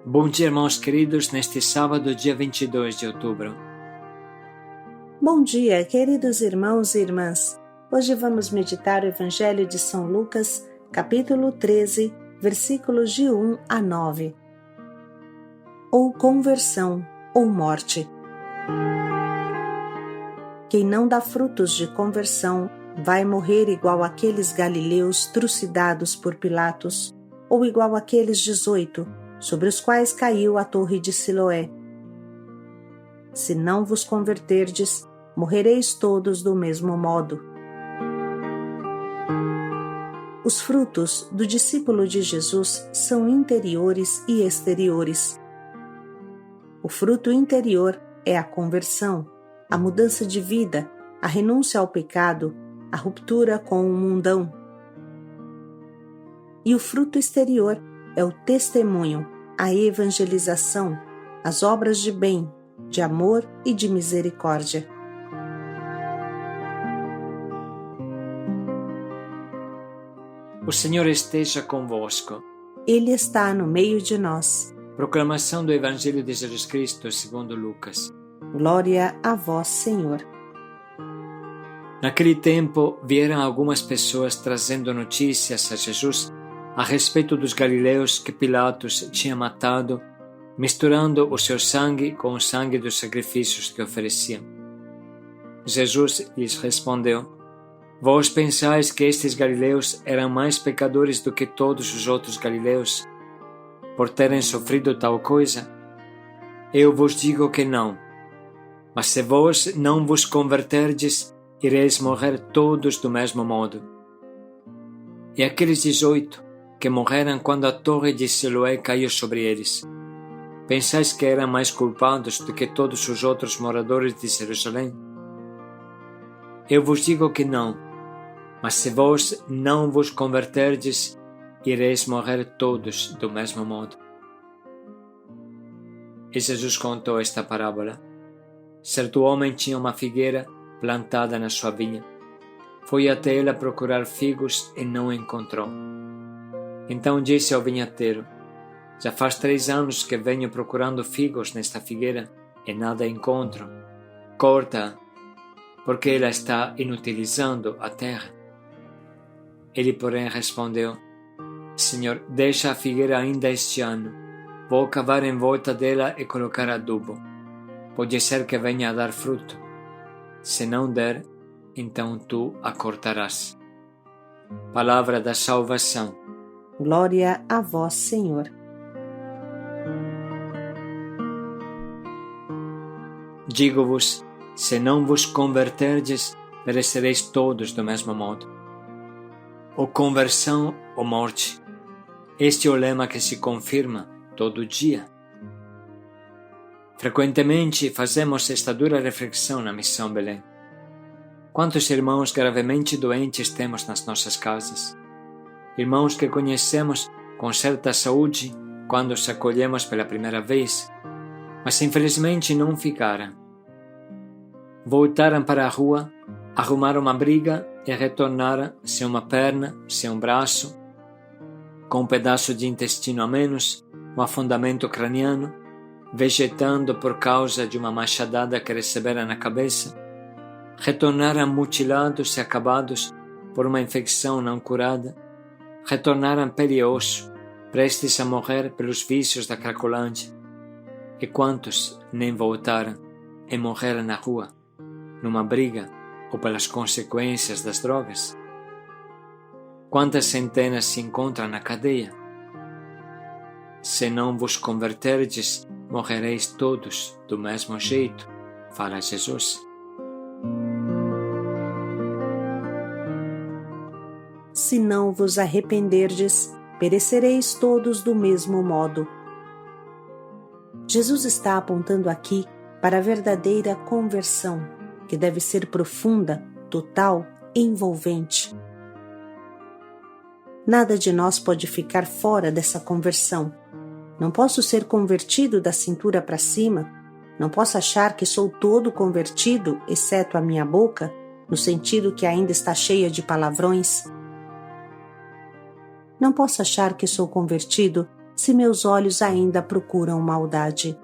Bom dia, irmãos queridos, neste sábado, dia 22 de outubro. Bom dia, queridos irmãos e irmãs. Hoje vamos meditar o Evangelho de São Lucas, capítulo 13, versículos de 1 a 9. Ou conversão, ou morte. Quem não dá frutos de conversão vai morrer igual aqueles galileus trucidados por Pilatos, ou igual aqueles 18, sobre os quais caiu a torre de Siloé. Se não vos converterdes, morrereis todos do mesmo modo. Os frutos do discípulo de Jesus são interiores e exteriores. O fruto interior é a conversão, a mudança de vida, a renúncia ao pecado, a ruptura com o mundão. E o fruto exterior é o testemunho, a evangelização, as obras de bem, de amor e de misericórdia. O Senhor esteja convosco. Ele está no meio de nós. Proclamação do Evangelho de Jesus Cristo segundo Lucas. Glória a vós, Senhor. Naquele tempo, vieram algumas pessoas trazendo notícias a Jesus a respeito dos galileus que Pilatos tinha matado, misturando o seu sangue com o sangue dos sacrifícios que ofereciam. Jesus lhes respondeu: Vós pensais que estes galileus eram mais pecadores do que todos os outros galileus, por terem sofrido tal coisa? Eu vos digo que não. Mas se vós não vos converterdes, ireis morrer todos do mesmo modo. E aqueles 18 que morreram quando a torre de Siloé caiu sobre eles, pensais que eram mais culpados do que todos os outros moradores de Jerusalém? Eu vos digo que não, mas se vós não vos converterdes, ireis morrer todos do mesmo modo. E Jesus contou esta parábola. Certo homem tinha uma figueira plantada na sua vinha. Foi até ela procurar figos e não encontrou. Então disse ao vinhateiro: Já faz 3 anos que venho procurando figos nesta figueira e nada encontro. Corta-a, porque ela está inutilizando a terra. Ele, porém, respondeu: Senhor, deixa a figueira ainda este ano. Vou cavar em volta dela e colocar adubo. Pode ser que venha a dar fruto. Se não der, então tu a cortarás. Palavra da salvação. Glória a vós, Senhor. Digo-vos, se não vos converterdes, perecereis todos do mesmo modo. Ou conversão ou morte. Este é o lema que se confirma todo dia. Frequentemente fazemos esta dura reflexão na Missão Belém. Quantos irmãos gravemente doentes temos nas nossas casas? Irmãos que conhecemos com certa saúde quando os acolhemos pela primeira vez, mas infelizmente não ficaram. Voltaram para a rua, arrumaram uma briga e retornaram sem uma perna, sem um braço, com um pedaço de intestino a menos, um afundamento craniano, vegetando por causa de uma machadada que receberam na cabeça, retornaram mutilados e acabados por uma infecção não curada, retornaram pele e osso, prestes a morrer pelos vícios da Cracolândia. E quantos nem voltaram e morreram na rua, numa briga ou pelas consequências das drogas? Quantas centenas se encontram na cadeia? Se não vos converterdes, morrereis todos do mesmo jeito, fala Jesus. Se não vos arrependerdes, perecereis todos do mesmo modo. Jesus está apontando aqui para a verdadeira conversão, que deve ser profunda, total e envolvente. Nada de nós pode ficar fora dessa conversão. Não posso ser convertido da cintura para cima, não posso achar que sou todo convertido, exceto a minha boca, no sentido que ainda está cheia de palavrões. Não posso achar que sou convertido se meus olhos ainda procuram maldade?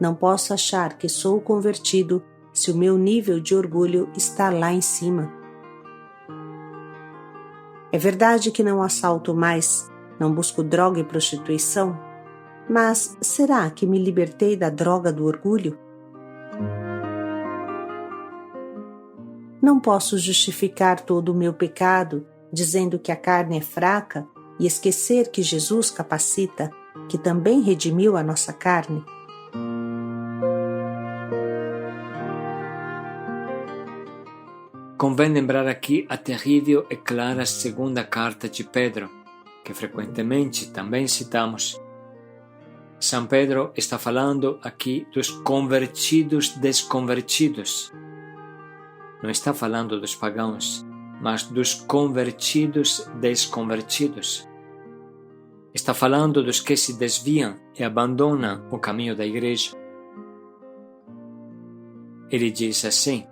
Não posso achar que sou convertido se o meu nível de orgulho está lá em cima. É verdade que não assalto mais, não busco droga e prostituição, mas será que me libertei da droga do orgulho? Não posso justificar todo o meu pecado dizendo que a carne é fraca e esquecer que Jesus capacita, que também redimiu a nossa carne. Convém lembrar aqui a terrível e clara segunda carta de Pedro, que frequentemente também citamos. São Pedro está falando aqui dos convertidos desconvertidos. Não está falando dos pagãos, mas dos convertidos desconvertidos. Está falando dos que se desviam e abandonam o caminho da igreja. Ele diz assim: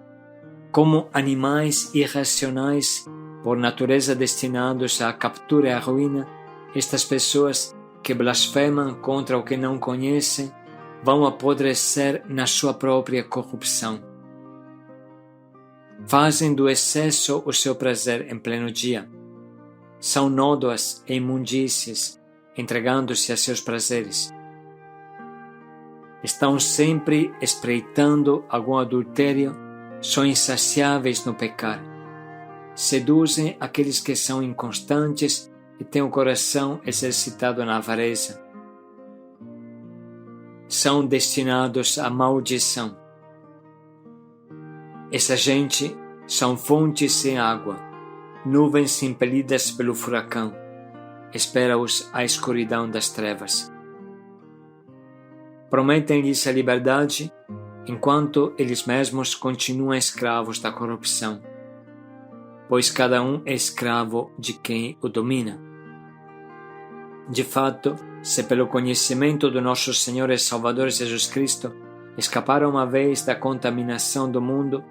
como animais irracionais, por natureza destinados à captura e à ruína, estas pessoas que blasfemam contra o que não conhecem vão apodrecer na sua própria corrupção. Fazem do excesso o seu prazer em pleno dia. São nódoas e imundícies, entregando-se a seus prazeres. Estão sempre espreitando algum adultério, são insaciáveis no pecar. Seduzem aqueles que são inconstantes e têm o coração exercitado na avareza. São destinados à maldição. Essa gente são fontes sem água, nuvens impelidas pelo furacão. Espera-os a escuridão das trevas. Prometem-lhes a liberdade, enquanto eles mesmos continuam escravos da corrupção, pois cada um é escravo de quem o domina. De fato, se pelo conhecimento do nosso Senhor e Salvador Jesus Cristo escaparam uma vez da contaminação do mundo,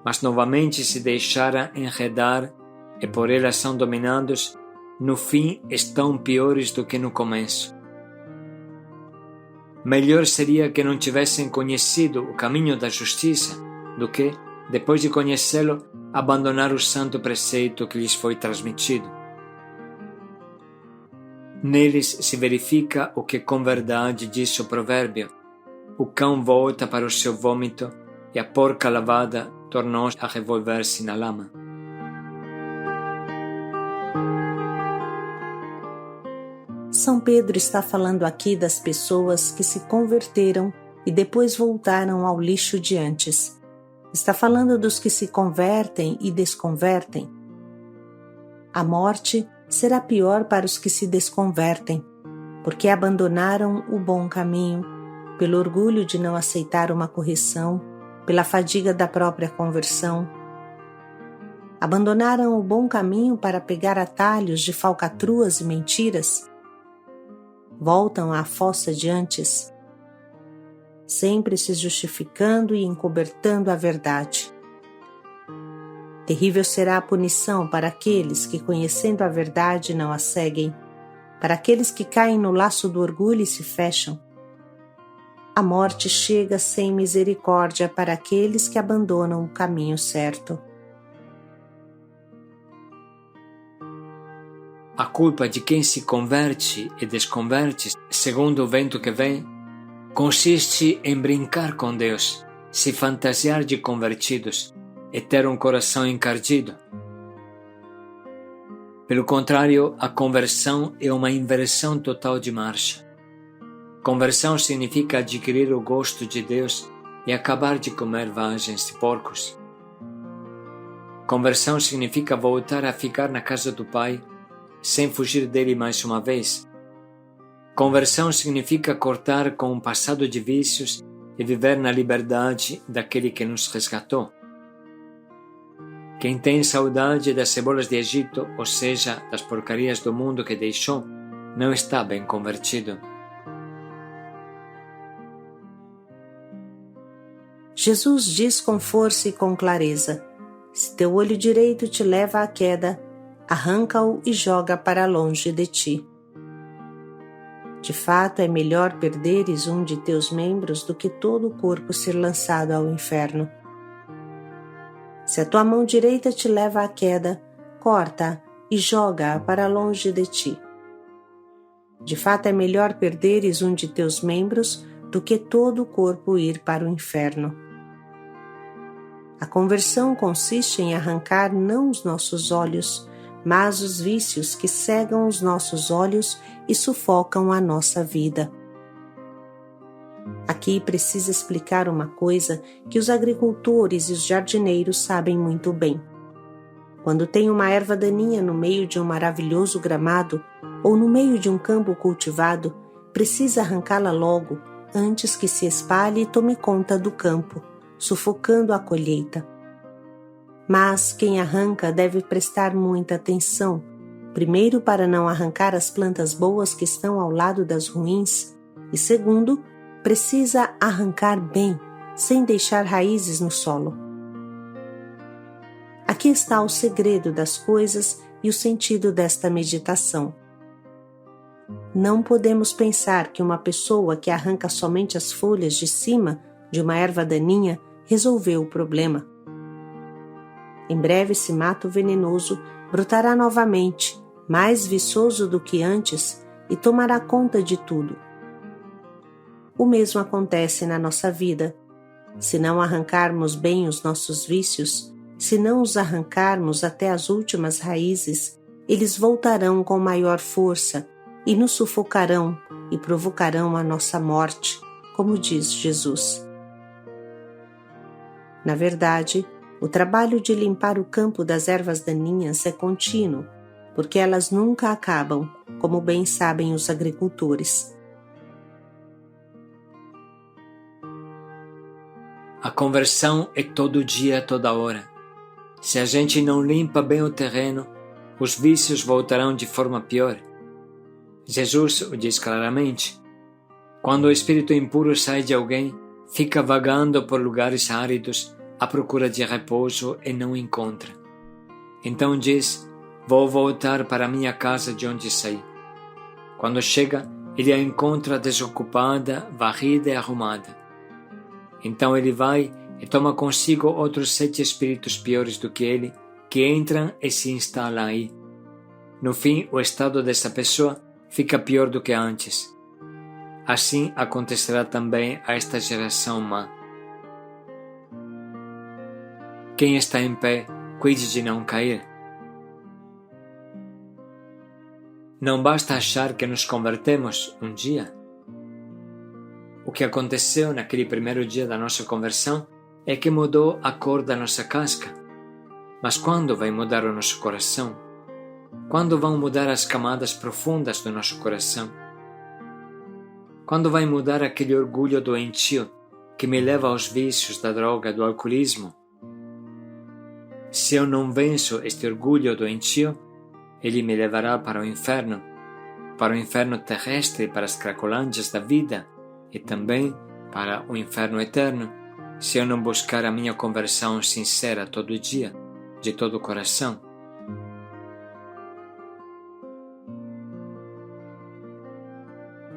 mas novamente se deixaram enredar e por ela são dominados, no fim estão piores do que no começo. Melhor seria que não tivessem conhecido o caminho da justiça do que, depois de conhecê-lo, abandonar o santo preceito que lhes foi transmitido. Neles se verifica o que com verdade diz o provérbio: o cão volta para o seu vômito e a porca lavada tornou a revolver-se na lama. São Pedro está falando aqui das pessoas que se converteram e depois voltaram ao lixo de antes. Está falando dos que se convertem e desconvertem. A morte será pior para os que se desconvertem, porque abandonaram o bom caminho, pelo orgulho de não aceitar uma correção, pela fadiga da própria conversão. Abandonaram o bom caminho para pegar atalhos de falcatruas e mentiras. Voltam à fossa de antes, sempre se justificando e encobertando a verdade. Terrível será a punição para aqueles que, conhecendo a verdade, não a seguem, para aqueles que caem no laço do orgulho e se fecham. A morte chega sem misericórdia para aqueles que abandonam o caminho certo. A culpa de quem se converte e desconverte, segundo o vento que vem, consiste em brincar com Deus, se fantasiar de convertidos e ter um coração encardido. Pelo contrário, a conversão é uma inversão total de marcha. Conversão significa adquirir o gosto de Deus e acabar de comer vagens de porcos. Conversão significa voltar a ficar na casa do Pai, sem fugir dele mais uma vez. Conversão significa cortar com um passado de vícios e viver na liberdade daquele que nos resgatou. Quem tem saudade das cebolas de Egito, ou seja, das porcarias do mundo que deixou, não está bem convertido. Jesus diz com força e com clareza: se teu olho direito te leva à queda, arranca-o e joga para longe de ti. De fato, é melhor perderes um de teus membros do que todo o corpo ser lançado ao inferno. Se a tua mão direita te leva à queda, corta-a e joga-a para longe de ti. De fato, é melhor perderes um de teus membros do que todo o corpo ir para o inferno. A conversão consiste em arrancar não os nossos olhos, mas os vícios que cegam os nossos olhos e sufocam a nossa vida. Aqui precisa explicar uma coisa que os agricultores e os jardineiros sabem muito bem. Quando tem uma erva daninha no meio de um maravilhoso gramado ou no meio de um campo cultivado, precisa arrancá-la logo, antes que se espalhe e tome conta do campo, sufocando a colheita. Mas quem arranca deve prestar muita atenção, primeiro para não arrancar as plantas boas que estão ao lado das ruins, e segundo, precisa arrancar bem, sem deixar raízes no solo. Aqui está o segredo das coisas e o sentido desta meditação. Não podemos pensar que uma pessoa que arranca somente as folhas de cima de uma erva daninha resolveu o problema. Em breve esse mato venenoso brotará novamente, mais viçoso do que antes, e tomará conta de tudo. O mesmo acontece na nossa vida. Se não arrancarmos bem os nossos vícios, se não os arrancarmos até as últimas raízes, eles voltarão com maior força e nos sufocarão e provocarão a nossa morte, como diz Jesus. Na verdade, o trabalho de limpar o campo das ervas daninhas é contínuo, porque elas nunca acabam, como bem sabem os agricultores. A conversão é todo dia, toda hora. Se a gente não limpa bem o terreno, os vícios voltarão de forma pior. Jesus o diz claramente. Quando o espírito impuro sai de alguém, fica vagando por lugares áridos à procura de repouso e não encontra. Então diz, vou voltar para a minha casa de onde saí. Quando chega, ele a encontra desocupada, varrida e arrumada. Então ele vai e toma consigo outros 7 espíritos piores do que ele, que entram e se instalam aí. No fim, o estado dessa pessoa fica pior do que antes. Assim acontecerá também a esta geração má. Quem está em pé, cuide de não cair. Não basta achar que nos convertemos um dia. O que aconteceu naquele primeiro dia da nossa conversão é que mudou a cor da nossa casca. Mas quando vai mudar o nosso coração? Quando vão mudar as camadas profundas do nosso coração? Quando vai mudar aquele orgulho doentio que me leva aos vícios da droga, do alcoolismo? Se eu não venço este orgulho doentio, ele me levará para o inferno terrestre, para as cracolândias da vida e também para o inferno eterno, se eu não buscar a minha conversão sincera todo dia, de todo o coração.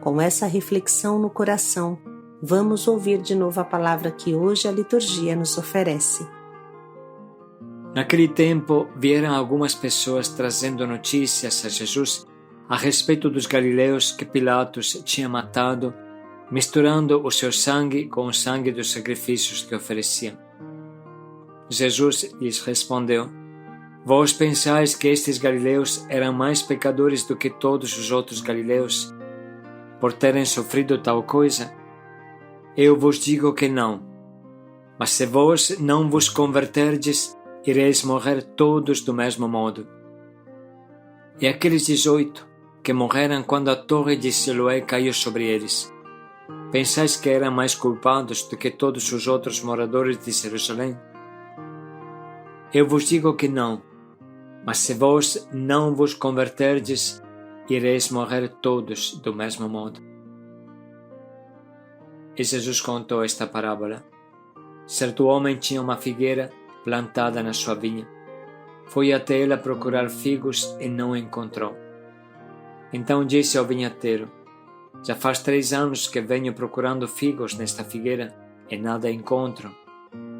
Com essa reflexão no coração, vamos ouvir de novo a palavra que hoje a liturgia nos oferece. Naquele tempo, vieram algumas pessoas trazendo notícias a Jesus a respeito dos galileus que Pilatos tinha matado, misturando o seu sangue com o sangue dos sacrifícios que ofereciam. Jesus lhes respondeu, vós pensais que estes galileus eram mais pecadores do que todos os outros galileus, por terem sofrido tal coisa? Eu vos digo que não. Mas se vós não vos converterdes, ireis morrer todos do mesmo modo. E aqueles 18 que morreram quando a torre de Siloé caiu sobre eles, pensais que eram mais culpados do que todos os outros moradores de Jerusalém? Eu vos digo que não, mas se vós não vos converterdes, ireis morrer todos do mesmo modo. E Jesus contou esta parábola. Certo homem tinha uma figueira plantada na sua vinha. Foi até ela procurar figos e não encontrou. Então disse ao vinhateiro, Já faz 3 anos que venho procurando figos nesta figueira e nada encontro.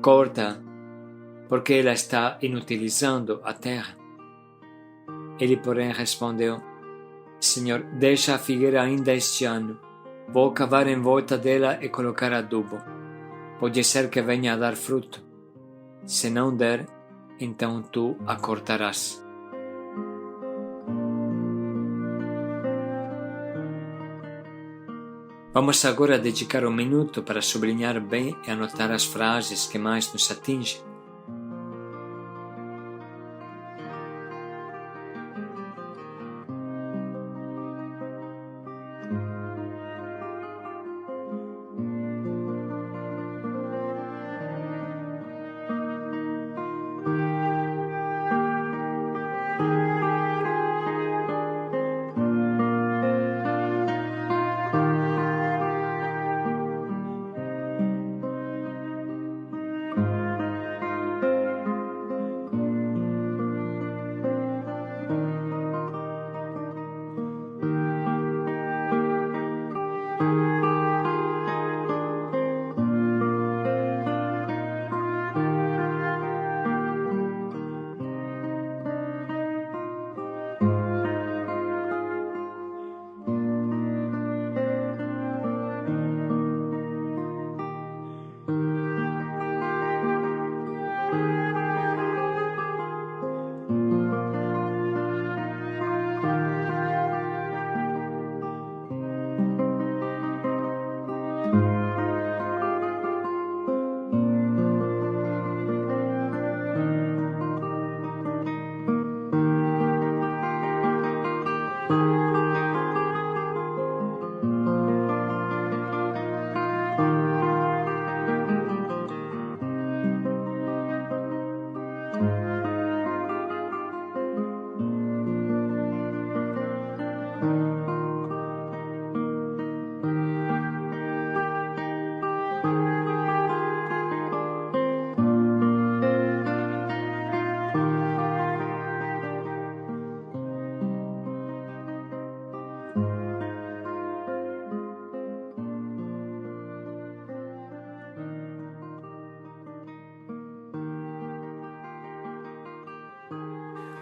Corta, porque ela está inutilizando a terra. Ele, porém, respondeu: Senhor, deixa a figueira ainda este ano. Vou cavar em volta dela e colocar adubo. Pode ser que venha a dar fruto. Se não der, então tu a cortarás. Vamos agora dedicar um minuto para sublinhar bem e anotar as frases que mais nos atingem.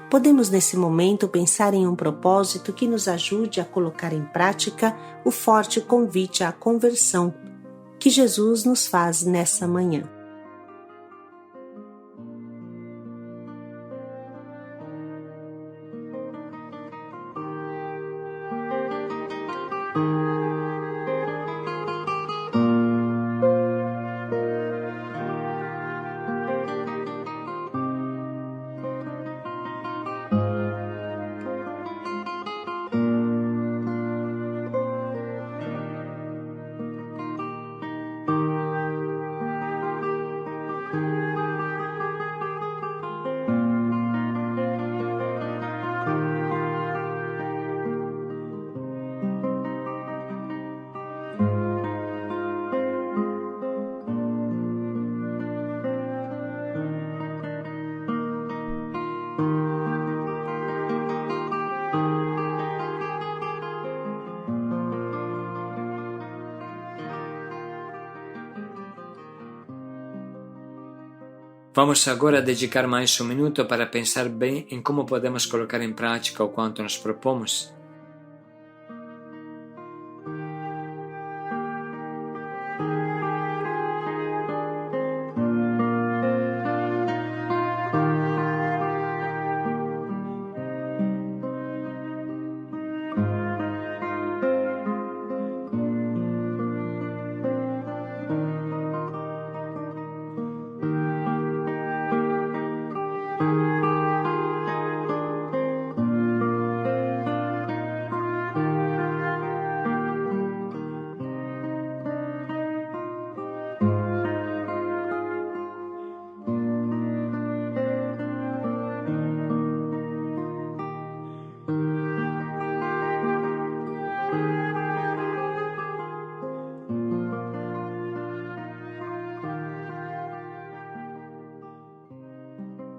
Podemos nesse momento pensar em um propósito que nos ajude a colocar em prática o forte convite à conversão que Jesus nos faz nessa manhã. Vamos agora dedicar mais um minuto para pensar bem em como podemos colocar em prática o quanto nos propomos.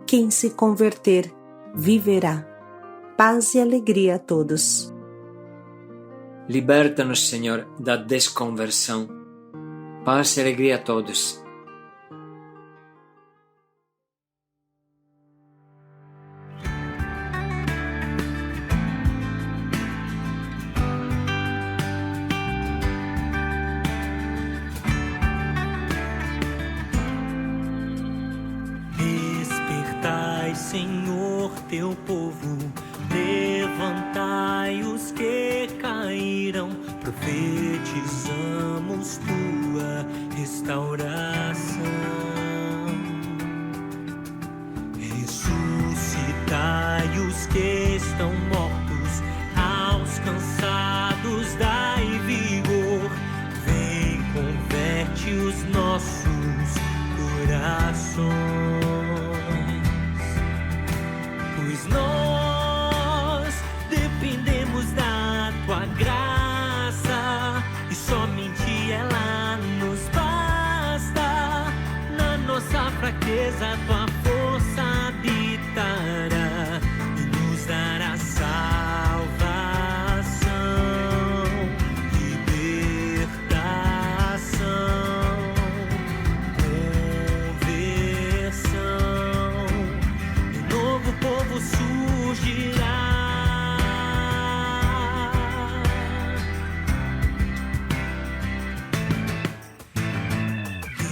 Quem se converter, viverá. Paz e alegria a todos. Liberta-nos, Senhor, da desconversão. Paz e alegria a todos. Despertai, Senhor, teu povo, levantai os que caíram, profetizamos tua restauração. Ressuscitai os que estão mortos, aos cansados dai vigor, vem, converte os nossos corações. Pois nós dependemos da tua graça e somente ela nos basta. Na nossa fraqueza tua força habitará e nos dará salvação, libertação, conversão. Um novo povo surgirá.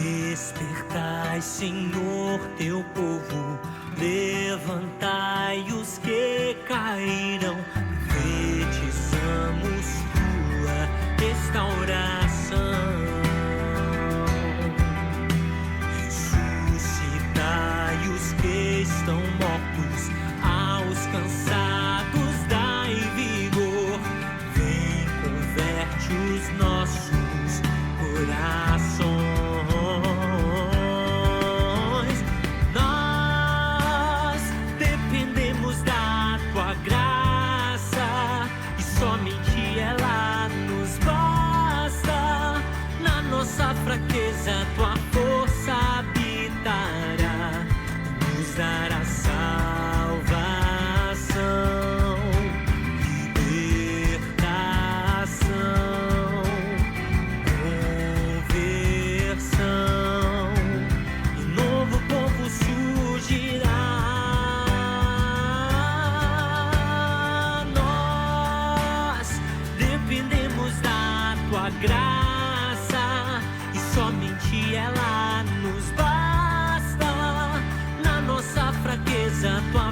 Despertai, Senhor, teu povo, levantai os que caíram, profetizamos tua restauração. Ressuscitai os que estão mortos, aos cansados dai vigor, vem, converte os nossos corações. Nós dependemos da tua graça e somente ela nos basta. Na nossa fraqueza tua força habitará e nos dará salvação, libertação, conversão. E novo povo surgirá. Nós dependemos da tua graça e somente ela nos basta. Na nossa fraqueza tua